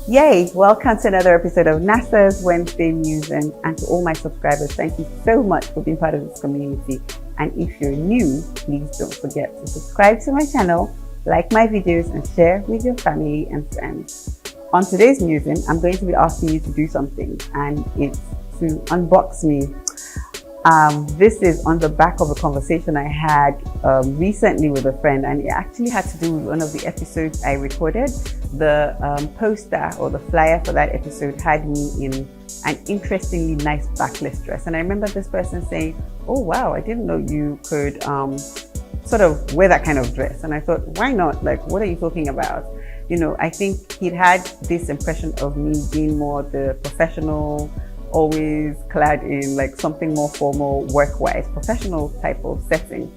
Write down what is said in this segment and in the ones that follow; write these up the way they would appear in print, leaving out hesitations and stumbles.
Yay! Welcome to another episode of NASA's Wednesday Musing, and to all my subscribers, thank you so much for being part of this community. And if you're new, please don't forget to subscribe to my channel, like my videos, and share with your family and friends. On today's musing, I'm going to be asking you to do something, and it's to unbox me. This is on the back of a conversation I had recently with a friend, and it actually had to do with one of the episodes I recorded. The poster or the flyer for that episode had me in an interestingly nice backless dress, and I remember this person saying, "Oh wow, I didn't know you could sort of wear that kind of dress." And I thought, why not? Like, what are you talking about? You know, I think he'd had this impression of me being more the professional, always clad in like something more formal, work-wise, professional type of setting.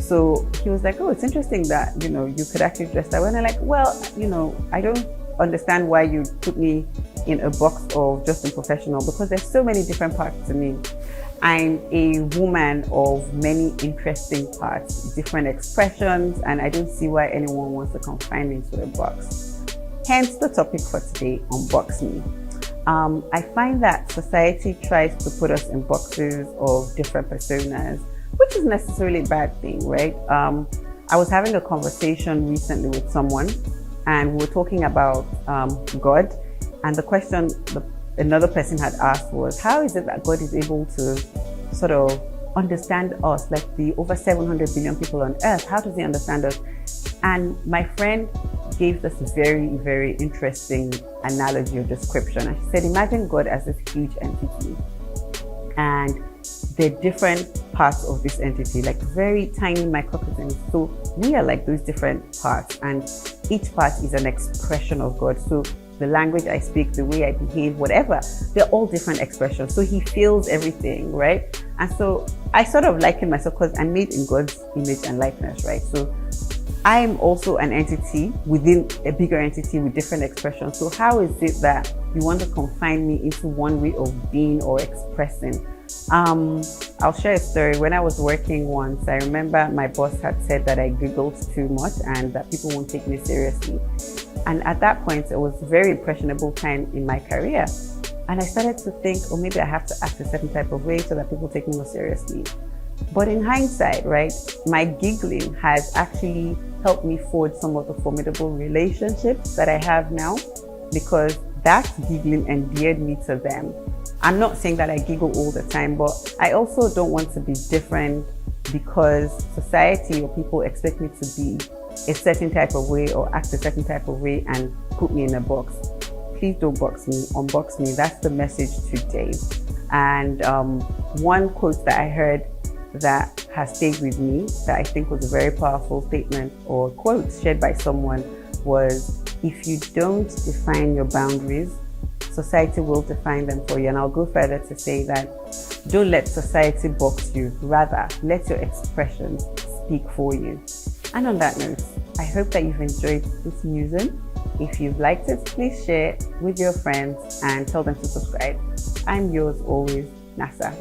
So he was like, "Oh, it's interesting that, you know, you could actually dress that way." And I'm like, well, you know, I don't understand why you put me in a box of just in professional, because there's so many different parts to me. I'm a woman of many interesting parts, different expressions, and I don't see why anyone wants to confine me into a box. Hence the topic for today, Unbox Me. I find that society tries to put us in boxes of different personas, which is necessarily a bad thing, right? I was having a conversation recently with someone, and we were talking about God, and the question another person had asked was, how is it that God is able to sort of understand us, like the over 700 billion people on earth? How does he understand us? And my friend gave this very, very interesting analogy or description. And she said, imagine God as this huge entity, and the different parts of this entity, like very tiny microcosms. So we are like those different parts, and each part is an expression of God. So the language I speak, the way I behave, whatever, they're all different expressions. So he feels everything, right? And so I sort of liken myself, because I'm made in God's image and likeness, right? So I'm also an entity within a bigger entity with different expressions. So how is it that you want to confine me into one way of being or expressing? I'll share a story. When I was working once, I remember my boss had said that I giggled too much and that people won't take me seriously. And at that point, it was a very impressionable time in my career. And I started to think, oh, maybe I have to act a certain type of way so that people take me more seriously. But in hindsight, right, my giggling has actually helped me forge some of the formidable relationships that I have now, because that giggling endeared me to them. I'm not saying that I giggle all the time, but I also don't want to be different because society or people expect me to be a certain type of way or act a certain type of way and put me in a box. Please don't box me, unbox me. That's the message today. And one quote that I heard that has stayed with me, that I think was a very powerful statement or quote shared by someone, was, if you don't define your boundaries, society will define them for you. And I'll go further to say that don't let society box you, rather let your expressions speak for you. And on that note, I hope that you've enjoyed this musing. If you've liked it, please share with your friends and tell them to subscribe. I'm yours always, NASA.